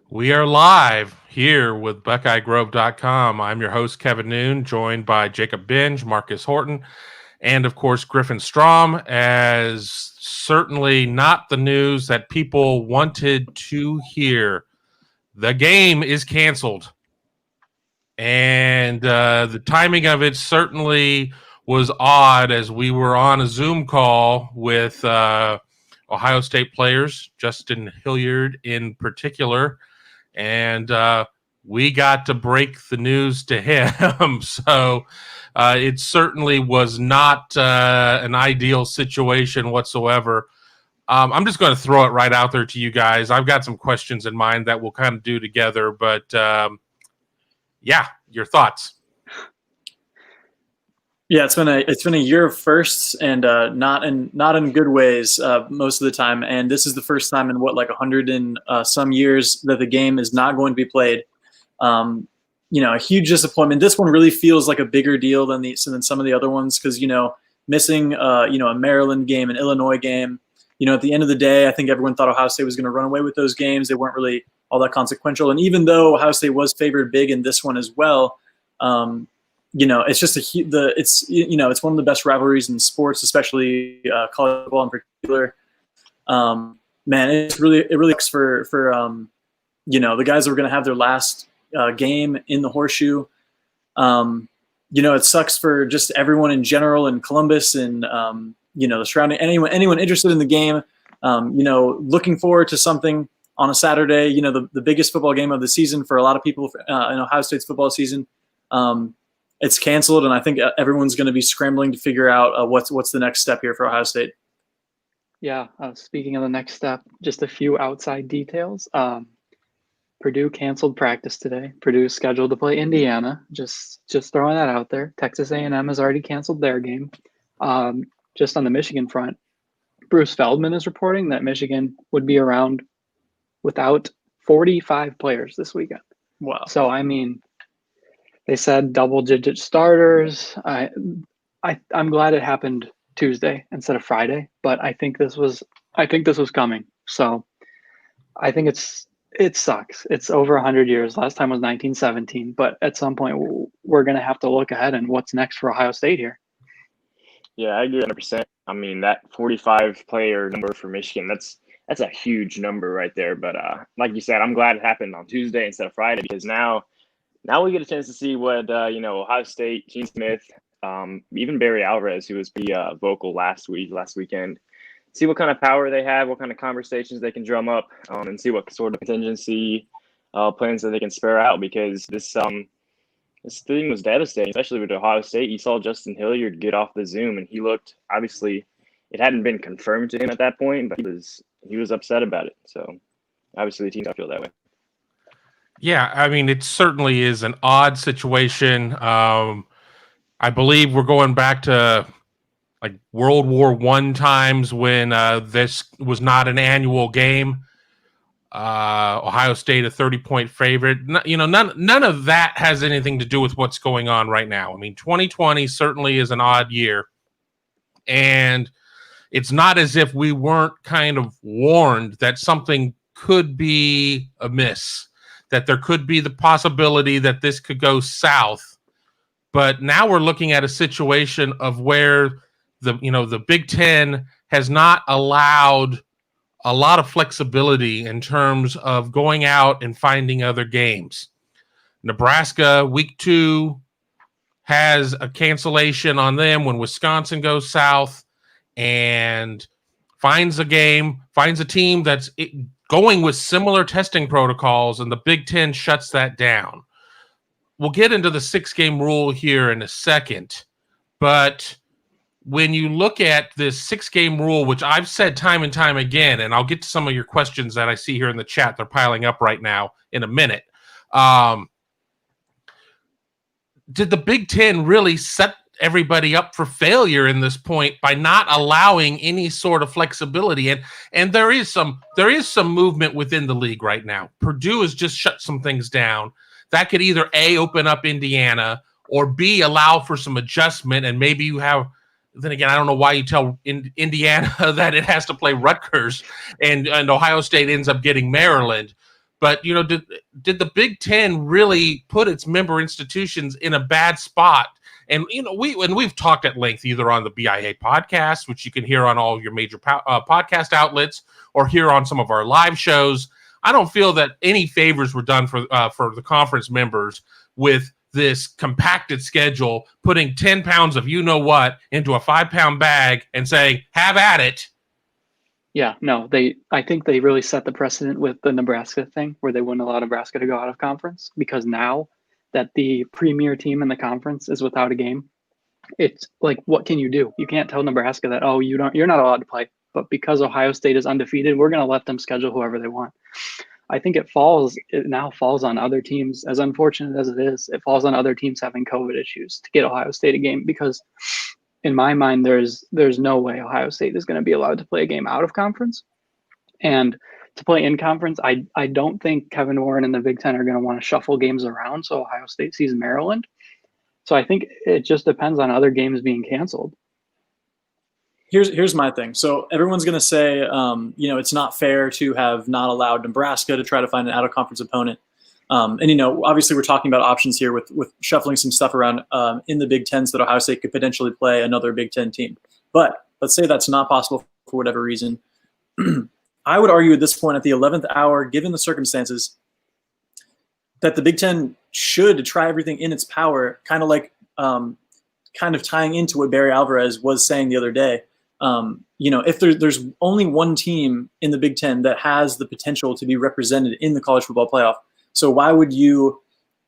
We are live here with BuckeyeGrove.com. I'm your host, Kevin Noon, joined by Jacob Binge, Marcus Horton, and of course, Griffin Strom, as certainly not the news that people wanted to hear. The game is canceled. And the timing of it certainly was odd as we were on a Zoom call with Ohio State players, Justin Hilliard in particular, and we got to break the news to him. So it certainly was not an ideal situation whatsoever. I'm just going to throw it right out there to you guys. I've got some questions in mind that we'll kind of do together, but yeah, your thoughts. Yeah, it's been a year of firsts, and not in good ways most of the time. And this is the first time in 100 and some years that the game is not going to be played. A huge disappointment. This one really feels like a bigger deal than some of the other ones because missing a Maryland game, an Illinois game. At the end of the day, I think everyone thought Ohio State was going to run away with those games. They weren't really all that consequential. And even though Ohio State was favored big in this one as well. It's just it's one of the best rivalries in sports, especially college football in particular. Man, it really sucks for the guys that were going to have their last game in the horseshoe. It sucks for just everyone in general in Columbus and the surrounding anyone interested in the game. Looking forward to something on a Saturday. The biggest football game of the season for a lot of people in Ohio State's football season. It's canceled, and I think everyone's going to be scrambling to figure out what's the next step here for Ohio State. Yeah, speaking of the next step, just a few outside details. Purdue canceled practice today. Purdue's scheduled to play Indiana. Just throwing that out there. Texas A&M has already canceled their game. Just on the Michigan front, Bruce Feldman is reporting that Michigan would be around without 45 players this weekend. Wow. So, I mean, they said double-digit starters. I'm glad it happened Tuesday instead of Friday, but I think this was coming. So I think it sucks. It's over 100 years. Last time was 1917, but at some point we're going to have to look ahead and what's next for Ohio State here. Yeah, I agree 100%. I mean, that 45-player number for Michigan, that's a huge number right there. But like you said, I'm glad it happened on Tuesday instead of Friday because now we get a chance to see what, Ohio State, Gene Smith, even Barry Alvarez, who was pretty vocal last weekend, see what kind of power they have, what kind of conversations they can drum up, and see what sort of contingency plans that they can spare out because this thing was devastating, especially with Ohio State. You saw Justin Hilliard get off the Zoom, and he looked, obviously, it hadn't been confirmed to him at that point, but he was upset about it. So obviously the team got to feel that way. Yeah, I mean, it certainly is an odd situation. I believe we're going back to like World War I times when this was not an annual game. Ohio State, a 30-point favorite. None of that has anything to do with what's going on right now. I mean, 2020 certainly is an odd year. And it's not as if we weren't kind of warned that something could be amiss, that there could be the possibility that this could go south. But now we're looking at a situation of where the Big Ten has not allowed a lot of flexibility in terms of going out and finding other games. Nebraska, week 2, has a cancellation on them when Wisconsin goes south and finds a team that's going with similar testing protocols, and the Big Ten shuts that down. We'll get into the 6-game rule here in a second, but when you look at this 6-game rule, which I've said time and time again, and I'll get to some of your questions that I see here in the chat, they're piling up right now in a minute. Did the Big Ten really set everybody up for failure in this point by not allowing any sort of flexibility? And there is some movement within the league right now. Purdue has just shut some things down. That could either A, open up Indiana, or B, allow for some adjustment, and maybe you have. Then again, I don't know why you tell Indiana that it has to play Rutgers and Ohio State ends up getting Maryland. But, did the Big Ten really put its member institutions in a bad spot? And, we've talked at length either on the BIA podcast, which you can hear on all of your major podcast outlets, or here on some of our live shows. I don't feel that any favors were done for the conference members with this compacted schedule, putting 10 pounds of you-know-what into a 5-pound bag and saying, have at it. Yeah, no, I think they really set the precedent with the Nebraska thing where they wouldn't allow Nebraska to go out of conference, because now that the premier team in the conference is without a game, it's like, what can you do? You can't tell Nebraska that, oh, you're not allowed to play. But because Ohio State is undefeated, we're going to let them schedule whoever they want. I think it now falls on other teams, as unfortunate as it is, it falls on other teams having COVID issues to get Ohio State a game, because in my mind, there's no way Ohio State is going to be allowed to play a game out of conference. And to play in conference, I don't think Kevin Warren and the Big Ten are going to want to shuffle games around so Ohio State sees Maryland. So I think it just depends on other games being canceled. Here's my thing. So everyone's going to say, it's not fair to have not allowed Nebraska to try to find an out-of-conference opponent. And obviously we're talking about options here with shuffling some stuff around in the Big Ten so that Ohio State could potentially play another Big Ten team. But let's say that's not possible for whatever reason. I would argue at this point, at the 11th hour, given the circumstances, that the Big Ten should try everything in its power, kind of tying into what Barry Alvarez was saying the other day. If there's only one team in the Big Ten that has the potential to be represented in the college football playoff, so why would you?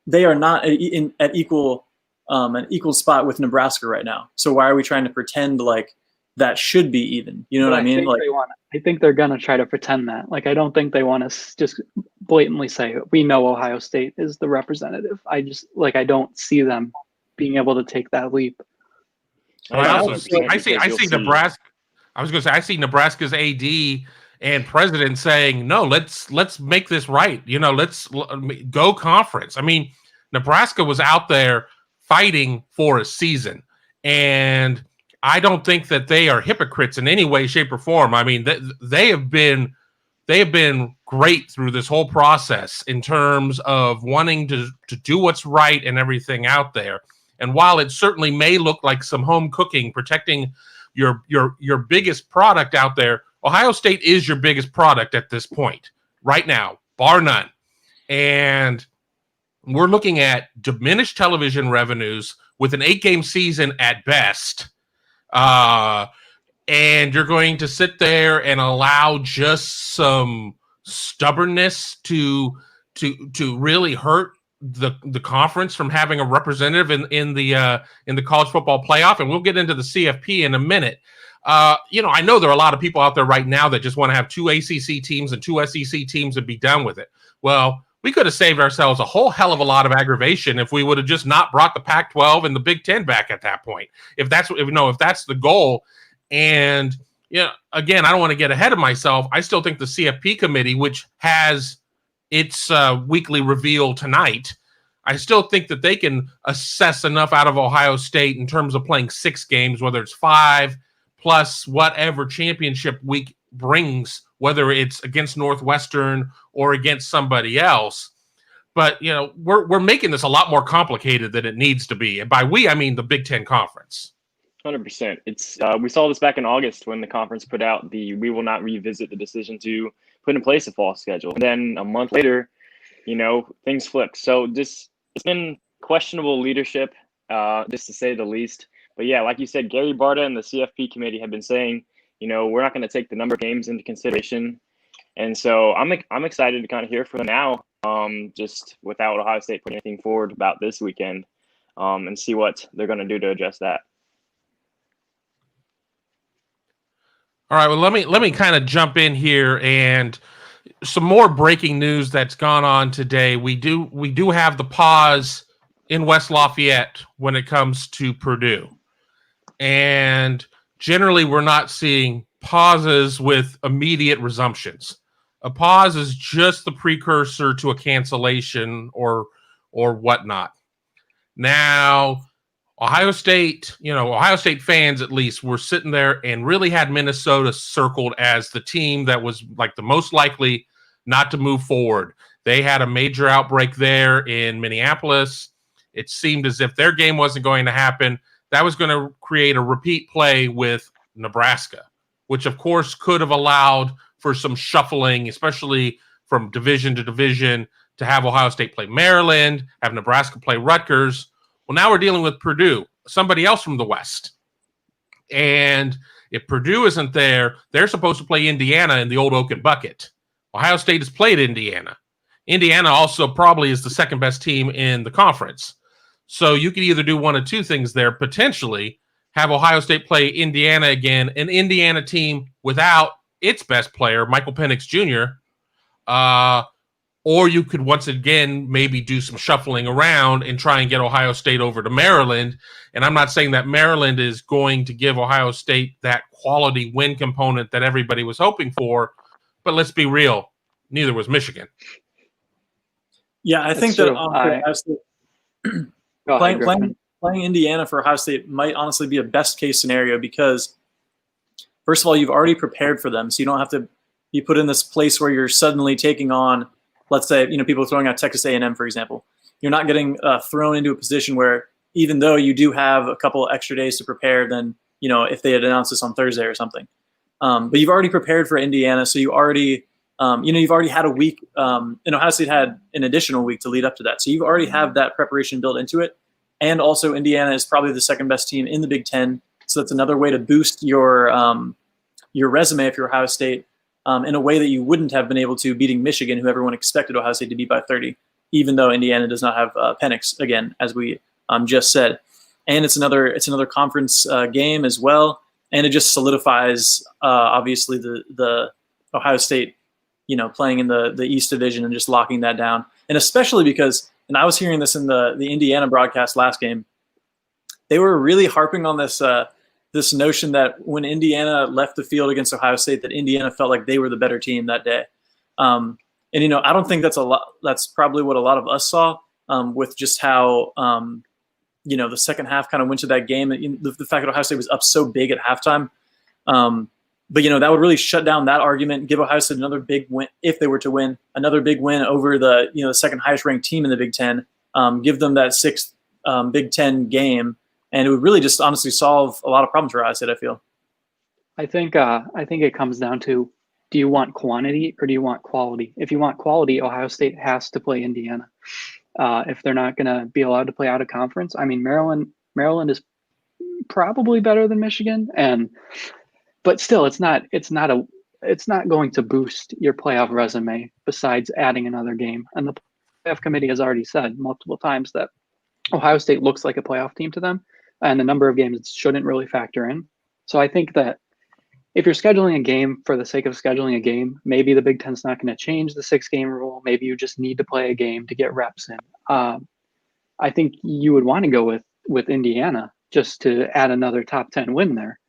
They are not at equal an equal spot with Nebraska right now. So why are we trying to pretend like that should be even? You know what I mean? I think they're gonna try to pretend that. Like, I don't think they want to just blatantly say we know Ohio State is the representative. I don't see them being able to take that leap. I see Nebraska. I was going to say, I see Nebraska's AD and president saying, no, let's make this right. Let's go conference. I mean, Nebraska was out there fighting for a season, and I don't think that they are hypocrites in any way, shape, or form. I mean, they have been great through this whole process in terms of wanting to do what's right and everything out there. And while it certainly may look like some home cooking, protecting your biggest product out there, Ohio State is your biggest product at this point, right now, bar none. And we're looking at diminished television revenues with an 8-game season at best. And you're going to sit there and allow just some stubbornness to really hurt the conference from having a representative in the college football playoff. And we'll get into the CFP in a minute. I know there are a lot of people out there right now that just want to have 2 ACC teams and 2 SEC teams and be done with it. Well, we could have saved ourselves a whole hell of a lot of aggravation if we would have just not brought the Pac-12 and the Big Ten back at that point. If that's the goal. And again, I don't want to get ahead of myself. I still think the CFP committee, which has its weekly reveal tonight, I still think that they can assess enough out of Ohio State in terms of playing 6 games, whether it's 5 plus whatever championship week brings, whether it's against Northwestern or against somebody else. But, we're making this a lot more complicated than it needs to be. And by we, I mean the Big Ten Conference. 100%. It's we saw this back in August when the conference put out we will not revisit the decision to put in place a fall schedule. And then a month later, things flipped. So it's been questionable leadership, just to say the least. But yeah, like you said, Gary Barta and the CFP committee have been saying, we're not going to take the number of games into consideration. And so I'm excited to kind of hear from them now, just without Ohio State putting anything forward about this weekend, and see what they're going to do to address that. All right, well, let me kind of jump in here, and some more breaking news that's gone on today. We do have the pause in West Lafayette when it comes to Purdue. And generally we're not seeing pauses with immediate resumptions. A pause is just the precursor to a cancellation or whatnot. Now, Ohio State fans at least were sitting there and really had Minnesota circled as the team that was like the most likely not to move forward. They had a major outbreak there in Minneapolis. It seemed as if their game wasn't going to happen. That was going to create a repeat play with Nebraska, which of course could have allowed for some shuffling, especially from division to division, to have Ohio State play Maryland, have Nebraska play Rutgers. Well, now we're dealing with Purdue, somebody else from the West. And if Purdue isn't there, they're supposed to play Indiana in the old Oaken Bucket. Ohio State has played Indiana. Indiana also probably is the second best team in the conference. So you could either do one of two things there, potentially have Ohio State play Indiana again, an Indiana team without its best player, Michael Penix Jr., or you could once again maybe do some shuffling around and try and get Ohio State over to Maryland. And I'm not saying that Maryland is going to give Ohio State that quality win component that everybody was hoping for, but let's be real, neither was Michigan. Yeah, I think that Ohio State, playing Indiana for Ohio State might honestly be a best case scenario because, first of all, you've already prepared for them, so you don't have to be put in this place where you're suddenly taking on, let's say, people throwing out Texas A&M, for example. You're not getting thrown into a position where, even though you do have a couple extra days to prepare than, if they had announced this on Thursday or something. But you've already prepared for Indiana, so you already, you've already had a week, and Ohio State had an additional week to lead up to that. So you already have that preparation built into it. And also Indiana is probably the second best team in the Big Ten. So that's another way to boost your resume if you're Ohio State in a way that you wouldn't have been able to beating Michigan, who everyone expected Ohio State to beat by 30, even though Indiana does not have Penix, again, as we just said. And it's another conference game as well. And it just solidifies, obviously, the Ohio State, playing in the East Division and just locking that down. And especially because, and I was hearing this in the Indiana broadcast last game, they were really harping on this this notion that when Indiana left the field against Ohio State, that Indiana felt like they were the better team that day. And I don't think that's probably what a lot of us saw with just how the second half kind of went to that game. The fact that Ohio State was up so big at halftime. But that would really shut down that argument, give Ohio State another big win if they were to win, another big win over the the second highest ranked team in the Big Ten, give them that sixth Big Ten game, and it would really just honestly solve a lot of problems for Ohio State, I feel. I think it comes down to, do you want quantity or do you want quality? If you want quality, Ohio State has to play Indiana. If they're not going to be allowed to play out of conference, I mean, Maryland is probably better than Michigan, but still, it's not going to boost your playoff resume besides adding another game. And the playoff committee has already said multiple times that Ohio State looks like a playoff team to them, and the number of games shouldn't really factor in. So I think that if you're scheduling a game for the sake of scheduling a game, maybe the Big Ten's not going to change the 6-game rule. Maybe you just need to play a game to get reps in. I think you would want to go with Indiana just to add another top 10 win there.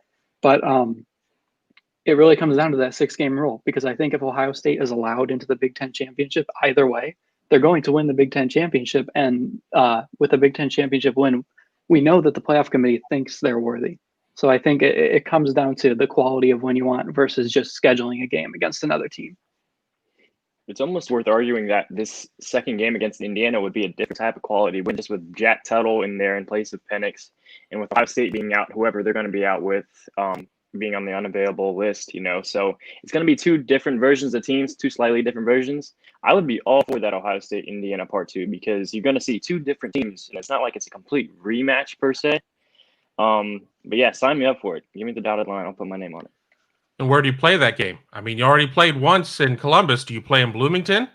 But it really comes down to that 6-game rule, because I think if Ohio State is allowed into the Big Ten championship, either way, they're going to win the Big Ten championship. And with a Big Ten championship win, we know that the playoff committee thinks they're worthy. So I think it comes down to the quality of when you want versus just scheduling a game against another team. It's almost worth arguing that this second game against Indiana would be a different type of quality win, just with Jack Tuttle in there in place of Penix, and with Ohio State being out, whoever they're going to be out with, being on the unavailable list, So it's going to be two different versions of teams, two slightly different versions. I would be all for that Ohio State Indiana part 2, because you're going to see two different teams, and it's not like it's a complete rematch per se. But yeah, sign me up for it. Give me the dotted line. I'll put my name on it. And where do you play that game? I mean, you already played once in Columbus. Do you play in Bloomington?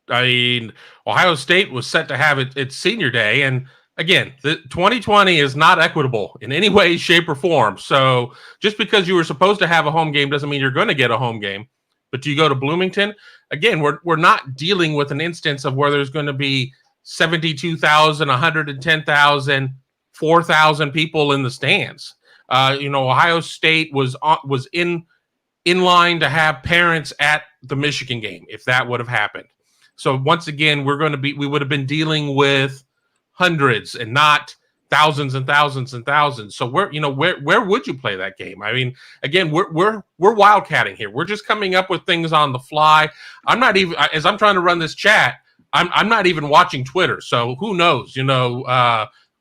I mean, Ohio State was set to have its senior day. And again, the 2020 is not equitable in any way, shape, or form. So just because you were supposed to have a home game doesn't mean you're going to get a home game. But do you go to Bloomington? Again, we're not dealing with an instance of where there's going to be 72,000, 110,000, 4,000 people in the stands. Ohio State was in line to have parents at the Michigan game if that would have happened. So once again, we would have been dealing with hundreds and not thousands and thousands and thousands. So where would you play that game? I mean, again, we're wildcatting here. We're just coming up with things on the fly. I'm not even, as I'm trying to run this chat, I'm not even watching Twitter, so who knows?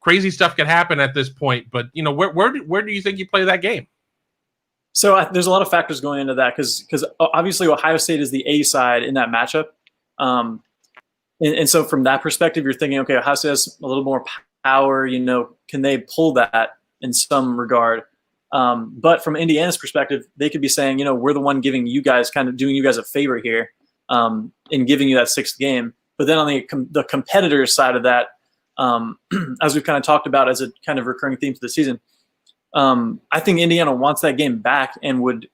Crazy stuff can happen at this point. But where do you think you play that game? So there's a lot of factors going into that because obviously Ohio State is the A side in that matchup, and so from that perspective, you're thinking, okay, Ohio State has a little more power. Can they pull that in some regard? But from Indiana's perspective, they could be saying, we're the one giving you guys, kind of doing you guys a favor here, in giving you that 6th game. But then on the competitor's side of that, as we've kind of talked about as a kind of recurring theme for the season, I think Indiana wants that game back and would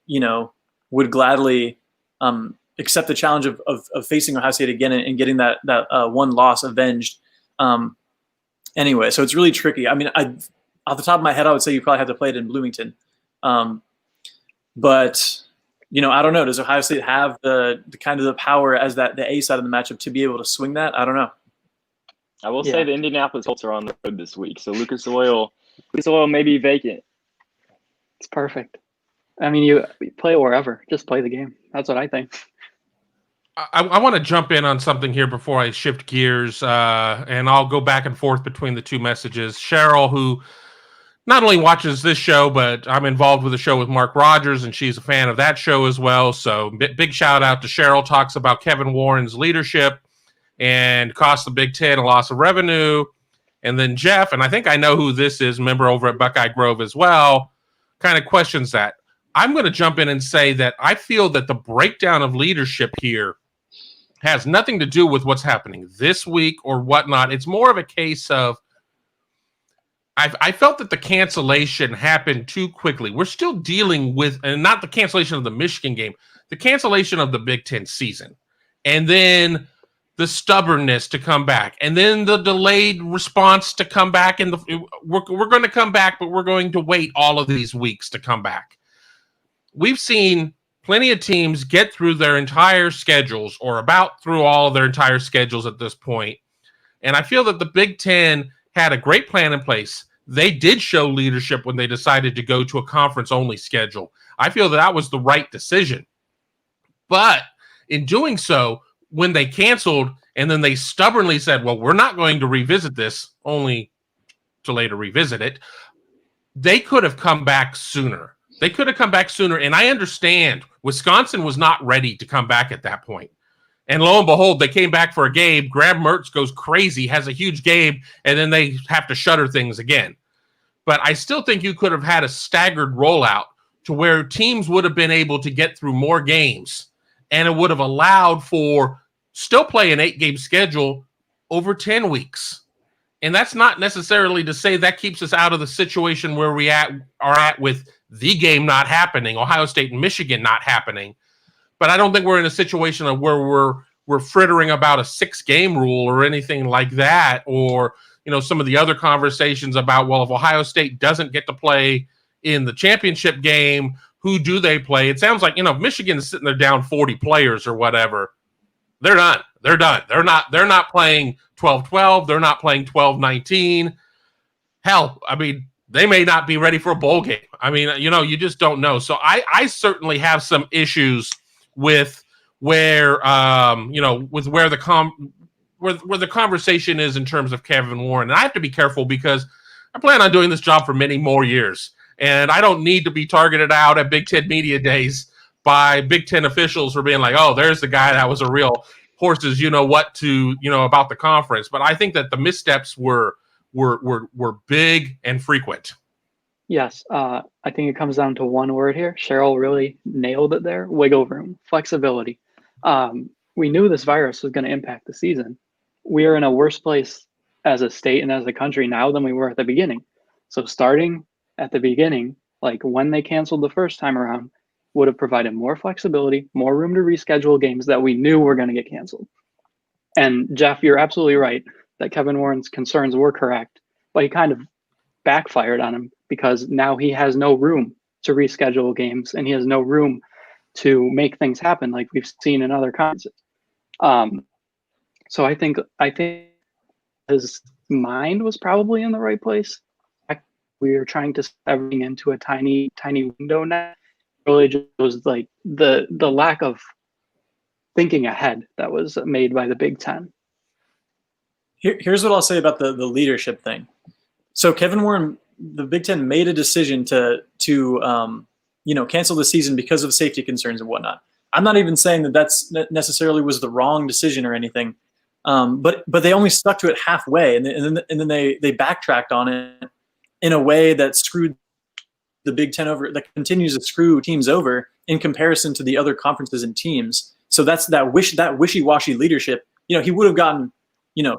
gladly accept the challenge of facing Ohio State again and getting that one loss avenged. Anyway, so it's really tricky. I mean, off the top of my head, I would say you probably have to play it in Bloomington. But I don't know. Does Ohio State have the kind of the power as the A side of the matchup to be able to swing that? I don't know. I will say the Indianapolis Colts are on the road this week, so Lucas Oil may be vacant. It's perfect. I mean, you play it wherever. Just play the game. That's what I think. I want to jump in on something here before I shift gears, and I'll go back and forth between the two messages. Cheryl, who not only watches this show, but I'm involved with a show with Mark Rogers, and she's a fan of that show as well. So big shout out to Cheryl. Talks about Kevin Warren's leadership and cost the Big Ten a loss of revenue. And then Jeff, and I think I know who this is, member over at Buckeye Grove as well, kind of questions that. I'm going to jump in and say that I feel that the breakdown of leadership here has nothing to do with what's happening this week or whatnot. It's more of a case of I felt that the cancellation happened too quickly. We're still dealing with, and not the cancellation of the Michigan game, the cancellation of the Big Ten season. And then the stubbornness to come back, and then the delayed response to come back. And we're going to come back, but we're going to wait all of these weeks to come back. We've seen plenty of teams get through their entire schedules or about through all of their entire schedules at this point. And I feel that the Big Ten had a great plan in place. They did show leadership when they decided to go to a conference-only schedule. I feel that was the right decision. But in doing so, when they canceled and then they stubbornly said, well, we're not going to revisit this, only to later revisit it, they could have come back sooner. They could have come back sooner, and I understand Wisconsin was not ready to come back at that point. And lo and behold, they came back for a game. Graham Mertz goes crazy, has a huge game, and then they have to shutter things again. But I still think you could have had a staggered rollout to where teams would have been able to get through more games, and it would have allowed for still play an 8-game schedule over 10 weeks. And that's not necessarily to say that keeps us out of the situation where we are at with the game not happening, Ohio State and Michigan not happening. But I don't think we're in a situation of where we're frittering about a 6-game rule or anything like that, or some of the other conversations about, well, if Ohio State doesn't get to play in the championship game, who do they play? It sounds like if Michigan is sitting there down 40 players or whatever, they're done. They're done. They're not playing 12-12. They're not playing 12-19. Hell, I mean, they may not be ready for a bowl game. I mean, you just don't know. So I certainly have some issues with where where the conversation is in terms of Kevin Warren. And I have to be careful because I plan on doing this job for many more years. And I don't need to be targeted out at Big Ten Media Days by Big Ten officials for being like, oh, there's the guy that was a real horses, about the conference. But I think that the missteps were big and frequent. Yes, I think it comes down to one word here. Cheryl really nailed it there. Wiggle room, flexibility. We knew this virus was going to impact the season. We are in a worse place as a state and as a country now than we were at the beginning. So starting at the beginning, like when they canceled the first time around, would have provided more flexibility, more room to reschedule games that we knew were going to get canceled. And Jeff, you're absolutely right that Kevin Warren's concerns were correct, but he kind of backfired on him because now he has no room to reschedule games and he has no room to make things happen like we've seen in other conferences. So I think his mind was probably in the right place. We were trying to set everything into a tiny window now. Really just was like the lack of thinking ahead that was made by the Big Ten. Here's what I'll say about the leadership thing. So Kevin Warren, the Big Ten made a decision to cancel the season because of safety concerns and whatnot. I'm not even saying that necessarily was the wrong decision or anything, but they only stuck to it halfway, and then they backtracked on it in a way that screwed the Big Ten over, that continues to screw teams over in comparison to the other conferences and teams. So that's that wishy-washy leadership. He would have gotten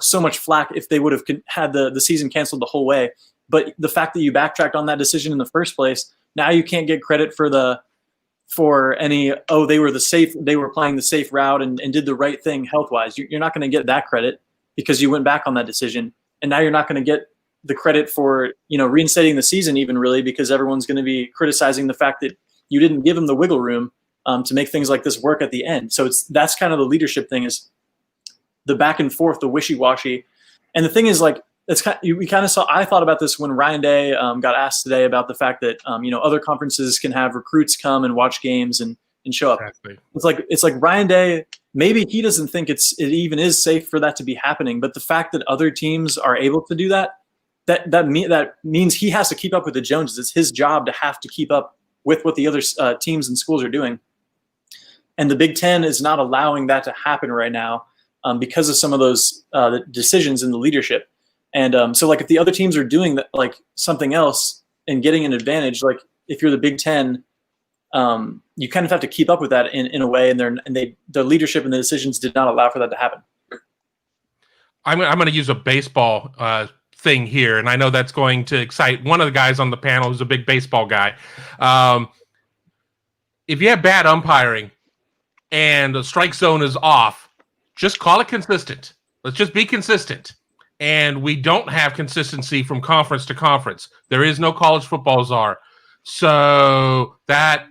so much flack if they would have had the season canceled the whole way. But the fact that you backtracked on that decision in the first place, now you can't get credit for they were playing the safe route and did the right thing health-wise. You're not going to get that credit because you went back on that decision. And now you're not going to get the credit for, reinstating the season even, really, because everyone's going to be criticizing the fact that you didn't give them the wiggle room to make things like this work at the end. So that's kind of the leadership thing, is the back and forth, the wishy-washy. And the thing is, like, I thought about this when Ryan Day got asked today about the fact that other conferences can have recruits come and watch games and show up. Exactly. It's like Ryan Day, maybe he doesn't think it even is safe for that to be happening, but the fact that other teams are able to do that means he has to keep up with the Joneses. It's his job to have to keep up with what the other teams and schools are doing, and the Big Ten is not allowing that to happen right now because of some of those decisions in the leadership. And so, like, if the other teams are doing that, like, something else and getting an advantage, like if you're the Big Ten, you kind of have to keep up with that in a way, and the leadership and the decisions did not allow for that to happen. I'm going to use a baseball thing here, and I know that's going to excite one of the guys on the panel who's a big baseball guy. If you have bad umpiring and the strike zone is off, just call it consistent. Let's just be consistent. And we don't have consistency from conference to conference. There is no college football czar. So that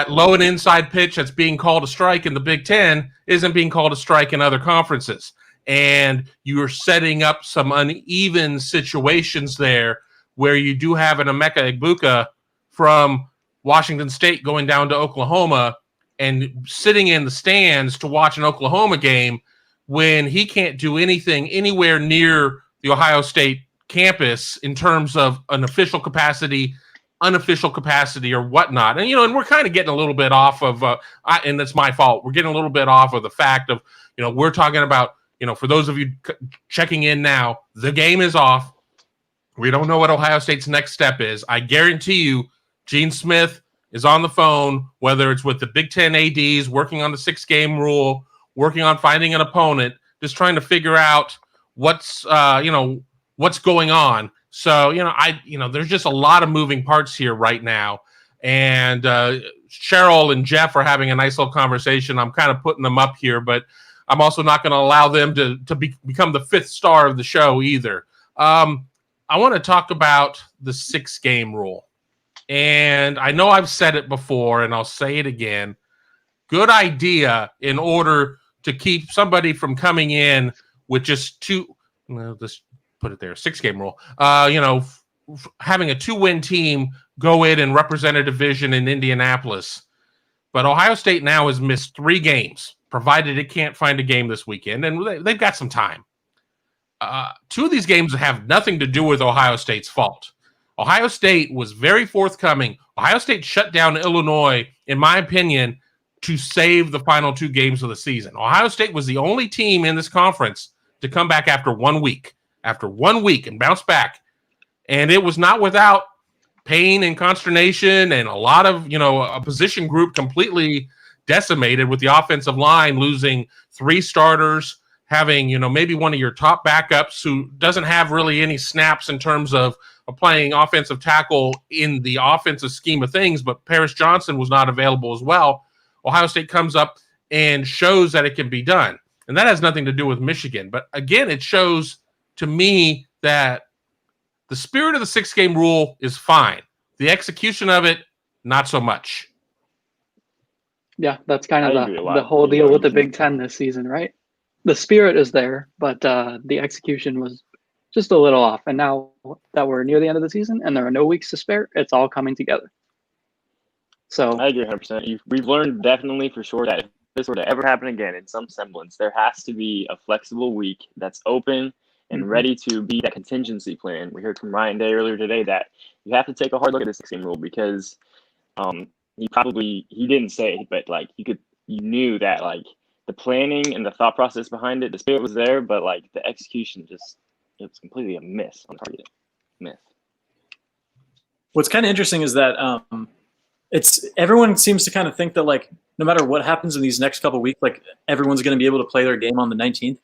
low and inside pitch that's being called a strike in the Big Ten isn't being called a strike in other conferences. And you are setting up some uneven situations there where you do have an Emeka Egbuka from Washington State going down to Oklahoma and sitting in the stands to watch an Oklahoma game when he can't do anything anywhere near the Ohio State campus in terms of an official capacity, unofficial capacity, or whatnot. And, and we're kind of getting a little bit off of, and that's my fault, we're getting a little bit off of the fact of, we're talking about, for those of you checking in now, the game is off. We don't know what Ohio State's next step is. I guarantee you, Gene Smith is on the phone, whether it's with the Big Ten ADs, working on the 6-game rule, working on finding an opponent, just trying to figure out what's going on. So, there's just a lot of moving parts here right now. And Cheryl and Jeff are having a nice little conversation. I'm kind of putting them up here, but I'm also not going to allow them to become the 5th star of the show either. I want to talk about the 6-game rule. And I know I've said it before, and I'll say it again. Good idea in order to keep somebody from coming in with just 2, let's put it there, 6-game rule. Having a 2-win team go in and represent a division in Indianapolis. But Ohio State now has missed 3 games, provided it can't find a game this weekend, and they've got some time. 2 of these games have nothing to do with Ohio State's fault. Ohio State was very forthcoming. Ohio State shut down Illinois, in my opinion, to save the final 2 games of the season. Ohio State was the only team in this conference to come back after 1 week. After 1 week and bounce back. And it was not without pain and consternation and a lot of, a position group completely decimated with the offensive line losing 3 starters, having, maybe one of your top backups who doesn't have really any snaps in terms of playing offensive tackle in the offensive scheme of things, but Paris Johnson was not available as well. Ohio State comes up and shows that it can be done. And that has nothing to do with Michigan. But again, it shows to me that the spirit of the 6-game rule is fine. The execution of it, not so much. Yeah, that's kind of the whole deal with the Big Ten this season, right? The spirit is there, but the execution was just a little off. And now that we're near the end of the season and there are no weeks to spare, it's all coming together. So I agree 100%. We've learned definitely for sure that if this were to ever happen again in some semblance, there has to be a flexible week that's open and ready to be that contingency plan. We heard from Ryan Day earlier today that you have to take a hard look at this 16 rule because he didn't say, but like you knew that like the planning and the thought process behind it, the spirit was there, but like the execution it was completely a miss on target. Miss. What's kind of interesting is that everyone seems to kind of think that like no matter what happens in these next couple of weeks, like everyone's going to be able to play their game on the 19th.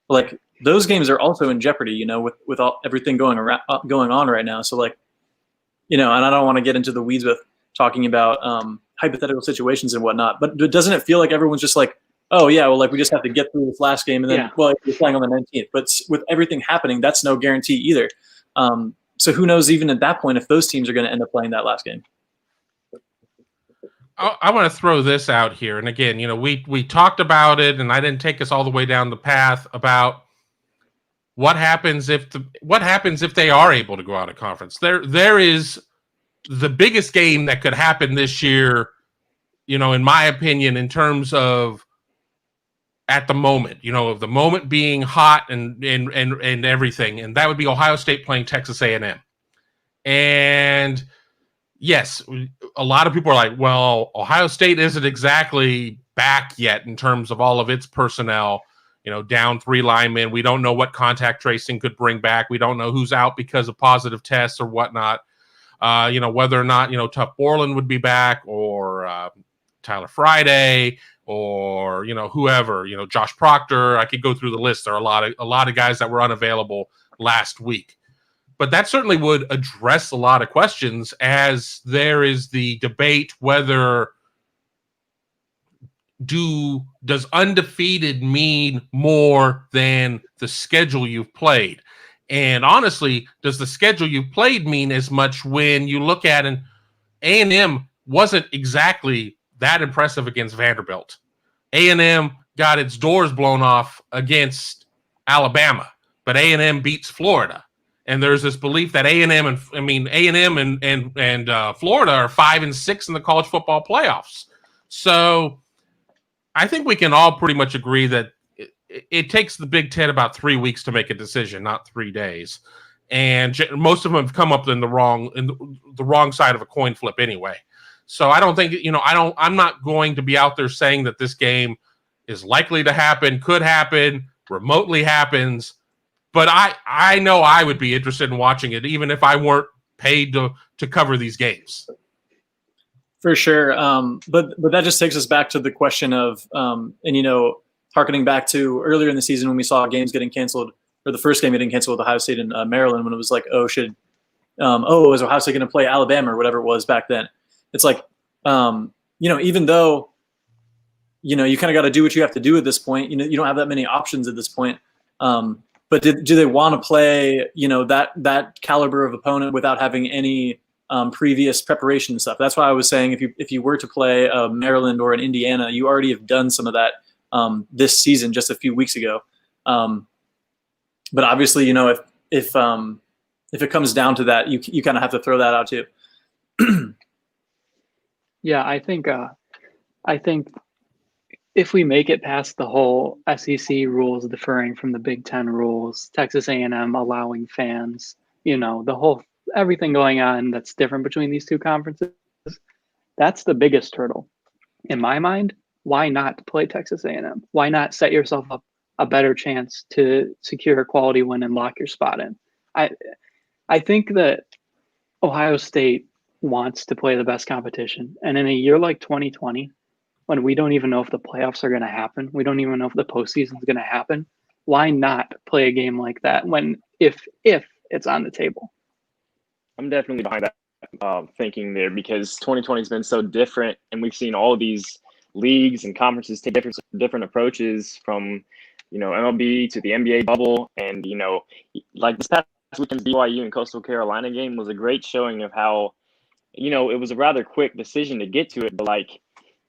Like those games are also in jeopardy, you know, with everything going on right now. So like, you know, and I don't want to get into the weeds with talking about hypothetical situations and whatnot, but doesn't it feel like everyone's just like, oh yeah, well, like we just have to get through this last game and then well, you're playing on the 19th. But with everything happening, that's no guarantee either. So who knows even at that point if those teams are going to end up playing that last game. I want to throw this out here. And again, you know, we talked about it and I didn't take us all the way down the path about what happens if they are able to go out of conference. There is the biggest game that could happen this year, you know, in my opinion, in terms of at the moment, you know, of the moment being hot and everything, and that would be Ohio State playing Texas A&M. And yes, a lot of people are like, well, Ohio State isn't exactly back yet in terms of all of its personnel, you know, down 3 linemen. We don't know what contact tracing could bring back. We don't know who's out because of positive tests or whatnot. You know, whether or not, you know, Tuff Borland would be back or Tyler Friday or, you know, whoever, you know, Josh Proctor. I could go through the list. There are a lot of guys that were unavailable last week. But that certainly would address a lot of questions as there is the debate whether does undefeated mean more than the schedule you've played? And honestly, does the schedule you've played mean as much when you look at it? A&M wasn't exactly that impressive against Vanderbilt. A&M got its doors blown off against Alabama, but A&M beats Florida. And there's this belief that A&M and Florida are 5 and 6 in the college football playoffs. So I think we can all pretty much agree that it takes the Big Ten about 3 weeks to make a decision, not 3 days. And most of them have come up in the wrong side of a coin flip anyway. So I don't think, you know, I'm not going to be out there saying that this game is likely to happen, could happen, remotely happens. But I know I would be interested in watching it, even if I weren't paid to cover these games. For sure. But that just takes us back to the question of, and, you know, harkening back to earlier in the season when we saw games getting canceled, or the first game getting canceled with Ohio State and Maryland, when it was like, is Ohio State going to play Alabama or whatever it was back then? It's like, you know, even though, you know, you kind of got to do what you have to do at this point, you know, you don't have that many options at this point. But do they want to play, you know, that caliber of opponent without having any previous preparation and stuff? That's why I was saying if you were to play Maryland or an Indiana, you already have done some of that this season just a few weeks ago. But obviously, you know, if it comes down to that, you kind of have to throw that out too. Yeah, I think if we make it past the whole SEC rules differing from the Big Ten rules, Texas A&M allowing fans, you know, the whole everything going on that's different between these two conferences, that's the biggest hurdle. In my mind, why not play Texas A&M? Why not set yourself up a better chance to secure a quality win and lock your spot in? I think that Ohio State wants to play the best competition. And in a year like 2020, when we don't even know if the playoffs are going to happen, we don't even know if the postseason is going to happen, why not play a game like that when if it's on the table? I'm definitely behind that thinking there because 2020 has been so different, and we've seen all of these leagues and conferences take different approaches from, you know, MLB to the NBA bubble. And, you know, like this past weekend's BYU and Coastal Carolina game was a great showing of how, you know, it was a rather quick decision to get to it, but like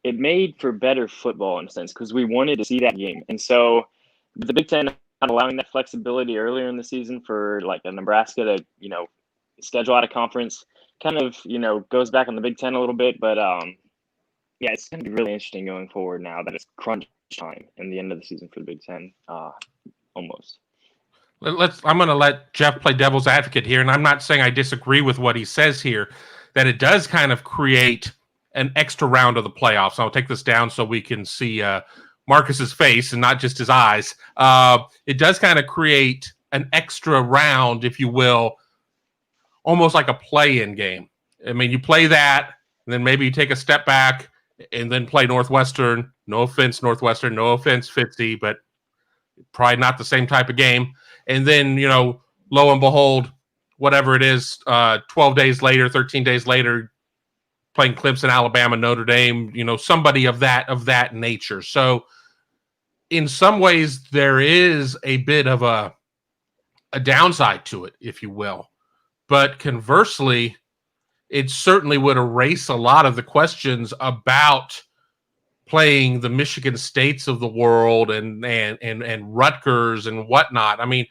it made for better football in a sense because we wanted to see that game. And so the Big Ten not allowing that flexibility earlier in the season for like a Nebraska to, you know, schedule out a conference kind of, you know, goes back on the Big Ten a little bit. But yeah, it's going to be really interesting going forward now that it's crunch time and the end of the season for the Big Ten almost. I'm going to let Jeff play devil's advocate here, and I'm not saying I disagree with what he says here, that it does kind of create an extra round of the playoffs. I'll take this down so we can see Marcus's face and not just his eyes. It does kind of create an extra round, if you will, almost like a play-in game. I mean, you play that, and then maybe you take a step back and then play Northwestern. No offense, Northwestern. No offense, Fitzy, but probably not the same type of game. And then, lo and behold, whatever it is, 12 days later, 13 days later, playing Clemson, Alabama, Notre Dame, somebody of that nature. So in some ways, there is a bit of a downside to it, if you will. But conversely, it certainly would erase a lot of the questions about playing the Michigan States of the world and Rutgers and whatnot. I mean,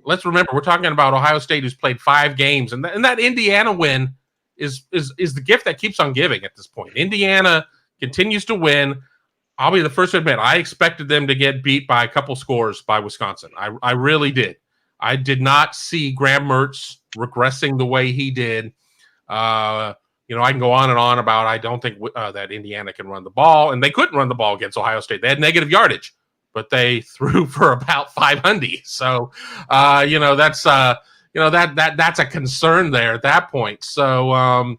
let's remember, we're talking about Ohio State, who's played 5 games, and that Indiana win is the gift that keeps on giving at this point. Indiana continues to win. I'll be the first to admit, I expected them to get beat by a couple scores by Wisconsin. I really did. I did not see Graham Mertz regressing the way he did. I can go on and on about I don't think that Indiana can run the ball, and they couldn't run the ball against Ohio State. They had negative yardage, but they threw for about 500. So, that's that's a concern there at that point. So,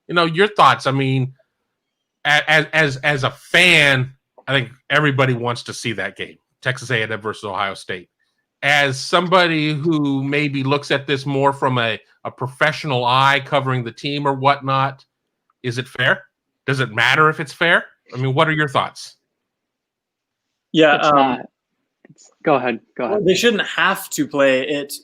your thoughts. I mean, as a fan, I think everybody wants to see that game, Texas A&M versus Ohio State. As somebody who maybe looks at this more from a professional eye covering the team or whatnot, is it fair? Does it matter if it's fair? I mean, what are your thoughts? Yeah. It's not. Go ahead. They shouldn't have to play it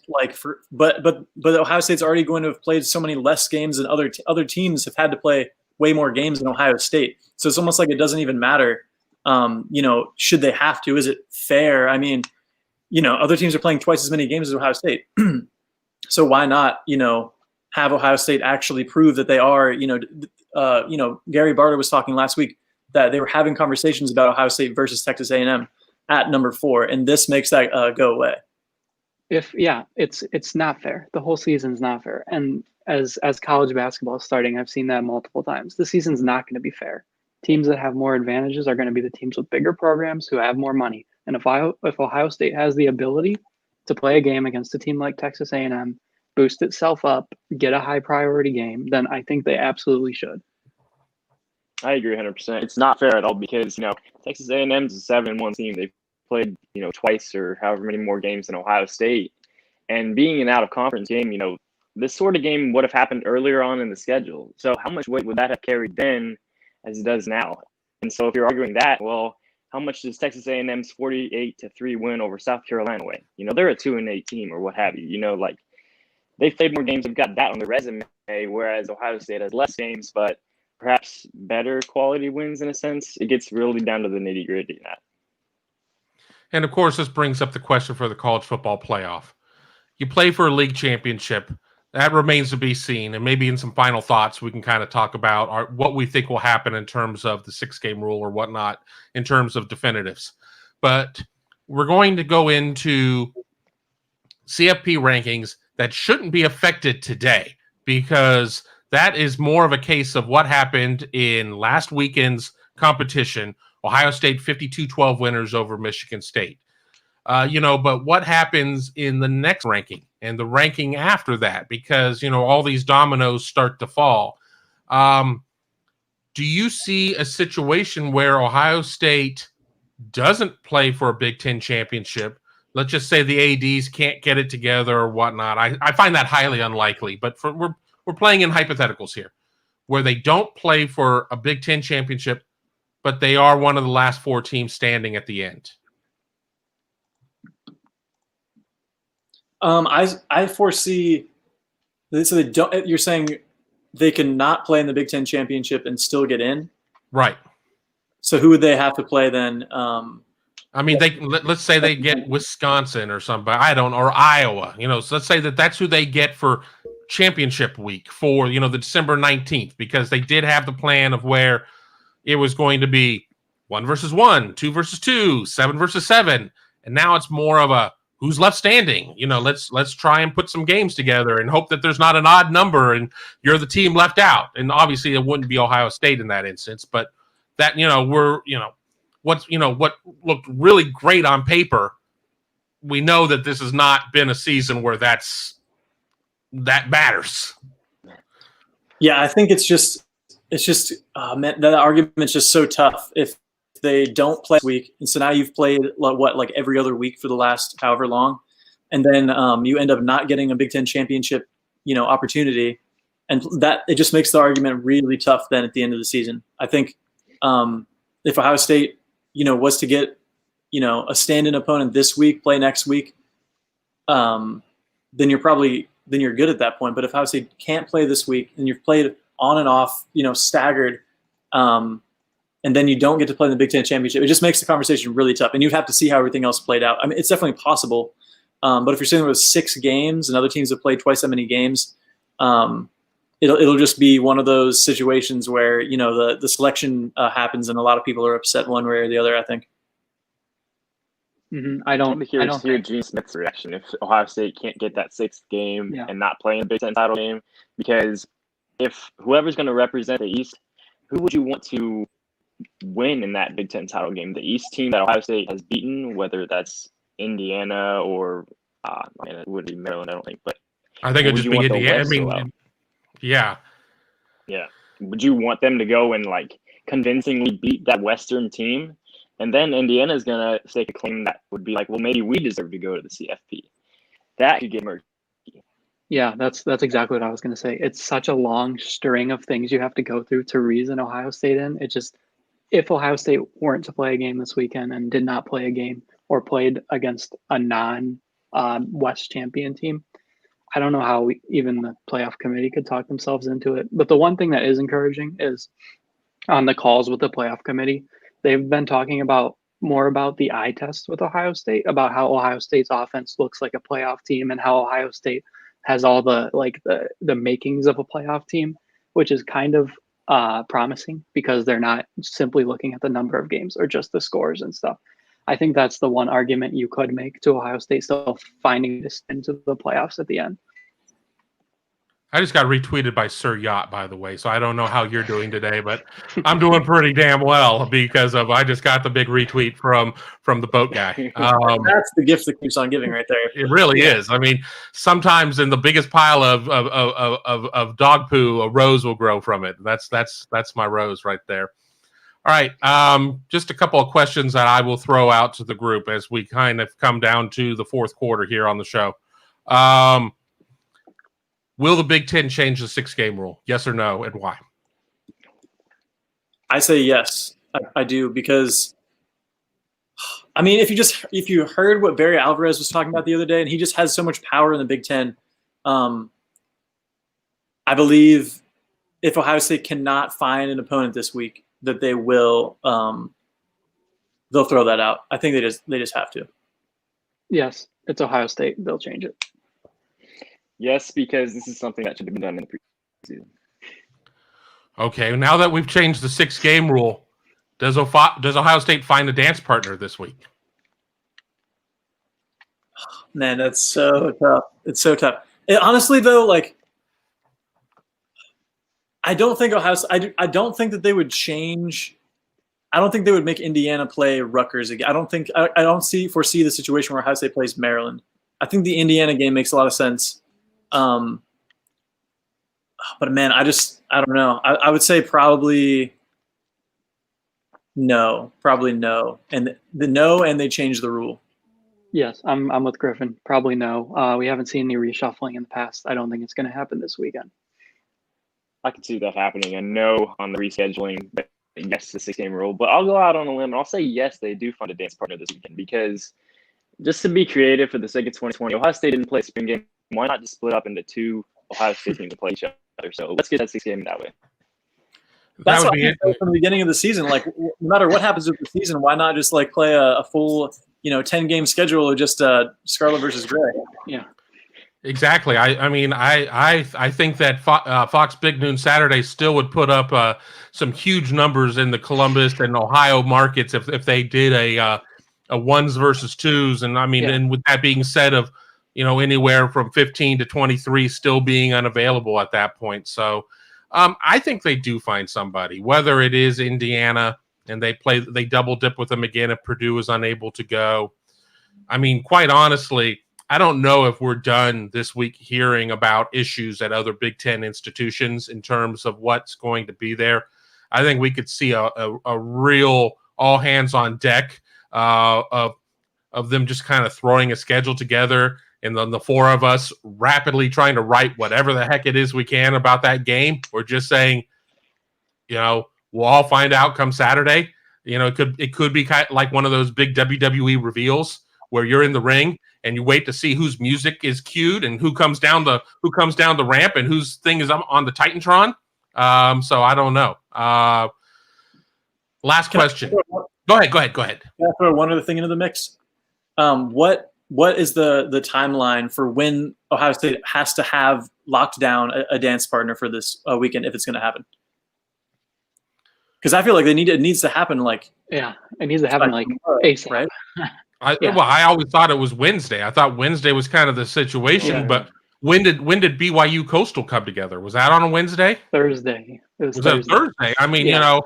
but Ohio State's already going to have played so many less games than other teams have had to play way more games than Ohio State. So it's almost like it doesn't even matter. Should they have to? Is it fair? I mean, other teams are playing twice as many games as Ohio State. So why not, have Ohio State actually prove that they are, Gary Barter was talking last week that they were having conversations about Ohio State versus Texas A&M at number 4, and this makes that go away. It's not fair. The whole season's not fair. And as college basketball is starting, I've seen that multiple times. The season's not going to be fair. Teams that have more advantages are going to be the teams with bigger programs who have more money. And if Ohio State has the ability to play a game against a team like Texas A&M, boost itself up, get a high priority game, then I think they absolutely should. I agree 100%. It's not fair at all because, Texas A&M's a 7-1 team. They've played, twice or however many more games than Ohio State. And being an out-of-conference game, this sort of game would have happened earlier on in the schedule. So how much weight would that have carried then as it does now? And so if you're arguing that, well, how much does Texas A&M's 48-3 win over South Carolina weigh? They're a 2-8 team or what have you. They've played more games, they've got that on the resume, whereas Ohio State has less games, but perhaps better quality wins in a sense. It gets really down to the nitty-gritty in that. And, of course, this brings up the question for the college football playoff. You play for a league championship. That remains to be seen. And maybe in some final thoughts, we can kind of talk about what we think will happen in terms of the 6-game rule or whatnot, in terms of definitives. But we're going to go into CFP rankings that shouldn't be affected today, because that is more of a case of what happened in last weekend's competition. Ohio State 52-12 winners over Michigan State. But what happens in the next ranking and the ranking after that? Because, all these dominoes start to fall. Do you see a situation where Ohio State doesn't play for a Big Ten championship? Let's just say the ADs can't get it together or whatnot. I find that highly unlikely, but we're playing in hypotheticals here, where they don't play for a Big Ten championship, but they are one of the last 4 teams standing at the end. I foresee. So they don't. You're saying they cannot play in the Big Ten championship and still get in, right? So who would they have to play then? Let's say they get Wisconsin or somebody, or Iowa. So let's say that's who they get for championship week for the December 19th, because they did have the plan of where it was going to be 1 versus 1, 2 versus 2, 7 versus 7, and now it's more of a who's left standing. Let's try and put some games together and hope that there's not an odd number and you're the team left out. And obviously it wouldn't be Ohio State in that instance, but that, what looked really great on paper, we know that this has not been a season where that matters. Yeah, I think it's just man, that argument's just so tough. If they don't play this week, and so now you've played like every other week for the last however long, and then you end up not getting a Big Ten championship, opportunity, and that it just makes the argument really tough. Then at the end of the season, I think if Ohio State, was to get, a stand-in opponent this week, play next week, then you're good at that point. But if Ohio State can't play this week and you've played on and off, staggered, and then you don't get to play in the Big Ten championship, it just makes the conversation really tough. And you'd have to see how everything else played out. I mean, it's definitely possible. But if you're sitting with 6 games and other teams have played twice that many games, it'll just be one of those situations where, the selection happens and a lot of people are upset one way or the other, I think. Mm-hmm. I don't hear Gene Smith's reaction if Ohio State can't get that 6th game and not play in the Big Ten title game, because if whoever's going to represent the East, who would you want to win in that Big Ten title game? The East team that Ohio State has beaten, whether that's Indiana or it would be Maryland, I don't think, but I think it'd just be Indiana. Yeah. Would you want them to go and convincingly beat that Western team? And then Indiana's going to stake a claim that would be well, maybe we deserve to go to the CFP. That could get murky. Yeah, that's exactly what I was going to say. It's such a long string of things you have to go through to reason Ohio State in. It just, if Ohio State weren't to play a game this weekend and did not play a game or played against a non-West champion team, I don't know how even the playoff committee could talk themselves into it. But the one thing that is encouraging is on the calls with the playoff committee, they've been talking more about the eye test with Ohio State, about how Ohio State's offense looks like a playoff team and how Ohio State has all the makings of a playoff team, which is kind of promising because they're not simply looking at the number of games or just the scores and stuff. I think that's the one argument you could make to Ohio State still finding this into the playoffs at the end. I just got retweeted by Sir Yacht, by the way, so I don't know how you're doing today, but I'm doing pretty damn well because I just got the big retweet from the boat guy. That's the gift that keeps on giving right there. It really is. I mean, sometimes in the biggest pile of dog poo, a rose will grow from it. That's my rose right there. All right, just a couple of questions that I will throw out to the group as we kind of come down to the fourth quarter here on the show. Will the Big Ten change the 6-game rule? Yes or no, and why? I say yes. I do, because I mean, if you heard what Barry Alvarez was talking about the other day, and he just has so much power in the Big Ten, I believe if Ohio State cannot find an opponent this week, that they will they'll throw that out. I think they just have to. Yes, it's Ohio State. They'll change it. Yes, because this is something that should have been done in the preseason. Okay, now that we've changed the 6-game rule, does Ohio State find a dance partner this week? Man, that's so tough. It's so tough. Honestly, though, I don't think I don't think that they would change. I don't think they would make Indiana play Rutgers again. I don't foresee the situation where Ohio State plays Maryland. I think the Indiana game makes a lot of sense. But man, I don't know. I would say probably no, and and they changed the rule. Yes, I'm with Griffin. Probably no. We haven't seen any reshuffling in the past. I don't think it's going to happen this weekend. I can see that happening, and no on the rescheduling, but yes to the 6-game rule. But I'll go out on a limb and I'll say yes, they do find a dance partner this weekend, because just to be creative for the sake of 2020, Ohio State didn't play a spring game. Why not just split up into 2 Ohio State teams to play each other? So let's get that 6-game that way. That's what I said from the beginning of the season. No matter what happens with the season, why not just play a full 10-game schedule of just Scarlet versus Gray? Yeah. Exactly. I mean, I think that Fox Big Noon Saturday still would put up some huge numbers in the Columbus and Ohio markets if they did a ones versus twos. And I mean, and with that being said, of anywhere from 15 to 23 still being unavailable at that point. So I think they do find somebody, whether it is Indiana and they double dip with them again if Purdue is unable to go. I mean, quite honestly, I don't know if we're done this week hearing about issues at other Big Ten institutions in terms of what's going to be there. I think we could see a real all hands on deck of them just kind of throwing a schedule together, and then the four of us rapidly trying to write whatever the heck it is we can about that game. We're just saying, we'll all find out come Saturday. It could be kind of like one of those big WWE reveals where you're in the ring and you wait to see whose music is cued and who comes down the ramp and whose thing is on the Titantron. So I don't know. Last question. Go ahead. Can I throw one other thing into the mix? What is the timeline for when Ohio State has to have locked down a dance partner for this weekend if it's going to happen? Because I feel like it needs to happen it needs to happen like ASAP, right? Well, I always thought it was Wednesday. I thought Wednesday was kind of the situation, but when did BYU Coastal come together? Was that on a Wednesday? Thursday. Was that Thursday? I mean, I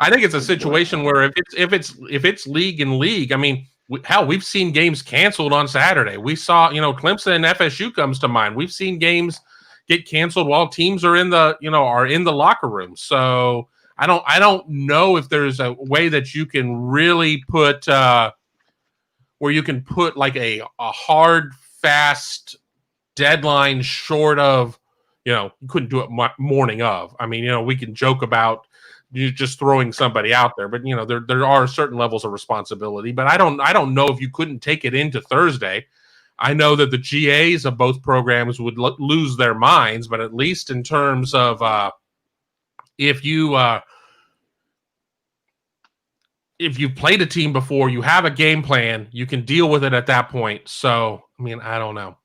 think it's a situation where if it's league and league, I mean, we've seen games canceled on Saturday. We saw, Clemson and FSU comes to mind. We've seen games get canceled while teams are in the locker room. So I don't know if there's a way that you can really put where you can put like a hard, fast deadline short of, you couldn't do it morning of. I mean, we can joke about you just throwing somebody out there, but there are certain levels of responsibility. But I don't know if you couldn't take it into Thursday. I know that the GAs of both programs would lose their minds, but at least in terms of if you've played a team before, you have a game plan, you can deal with it at that point. So, I mean, I don't know.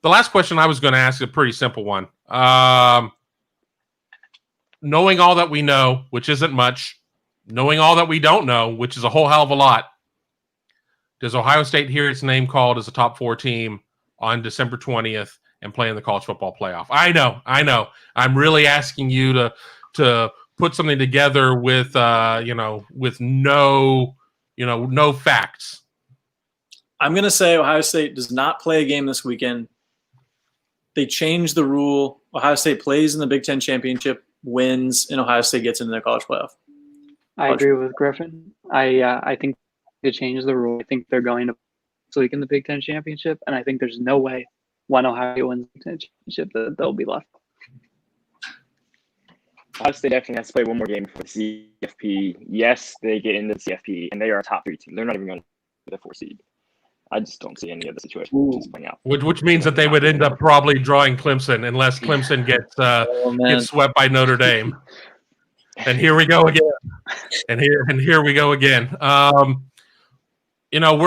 The last question I was going to ask is a pretty simple one. Knowing all that we know, which isn't much, knowing all that we don't know, which is a whole hell of a lot, does Ohio State hear its name called as a top 4 team on December 20th and play in the college football playoff? I know. I'm really asking you to put something together with with no facts. I'm going to say Ohio State does not play a game this weekend. They changed the rule. Ohio State plays in the Big Ten Championship, wins, and Ohio State gets into the college playoff. I agree with Griffin. I think they changed the rule. I think they're going to play in the Big Ten Championship, and I think there's no way when Ohio State wins the Big Ten Championship that they'll be left. Ohio State definitely has to play one more game for the CFP. Yes, they get into the CFP, and they are a top 3 team. They're not even going to the 4 seed. I just don't see any of the situations playing out. Which means that they would end up probably drawing Clemson unless Clemson gets swept by Notre Dame. And here we go again. And here we go again. We're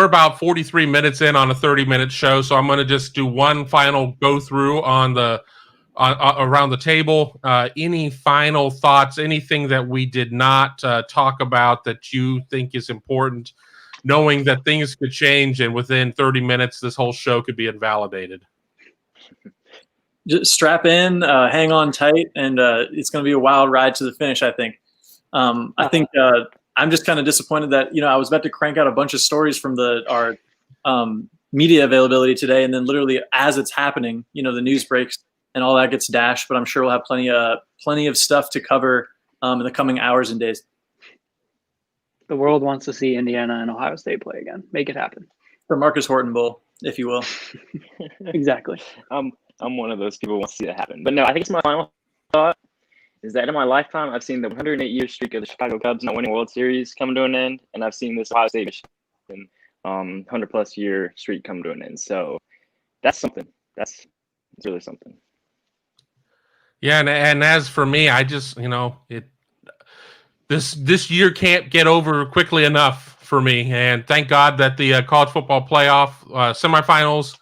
about 43 minutes in on a 30-minute show, so I'm going to just do one final go through on around the table. Any final thoughts? Anything that we did not talk about that you think is important? Knowing that things could change and within 30 minutes, this whole show could be invalidated. Just strap in, hang on tight, and it's going to be a wild ride to the finish, I think. I think I'm just kind of disappointed that, I was about to crank out a bunch of stories from our media availability today, and then literally as it's happening, the news breaks and all that gets dashed, but I'm sure we'll have plenty of stuff to cover in the coming hours and days. The world wants to see Indiana and Ohio State play again. Make it happen. The Marcus Horton Bowl, if you will. Exactly. I'm one of those people who wants to see that happen. But no, I think it's my final thought is that in my lifetime, I've seen the 108-year streak of the Chicago Cubs not winning World Series come to an end, and I've seen this Ohio State Michigan 100-plus year streak come to an end. So that's something. It's really something. Yeah, and as for me, I just This year can't get over quickly enough for me, and thank God that the college football playoff semifinals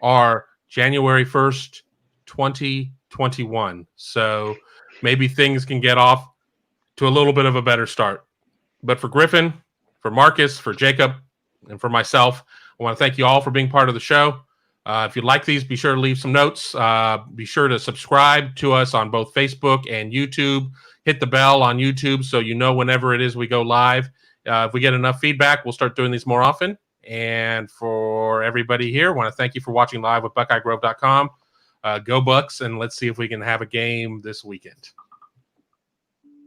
are January 1st, 2021. So maybe things can get off to a little bit of a better start. But for Griffin, for Marcus, for Jacob, and for myself. I want to thank you all for being part of the show. If you like these, be sure to leave some notes. Be sure to subscribe to us on both Facebook and YouTube. Hit the bell on YouTube so you know whenever it is we go live. If we get enough feedback, we'll start doing these more often. And for everybody here, I want to thank you for watching live with BuckeyeGrove.com. Go Bucks, and let's see if we can have a game this weekend.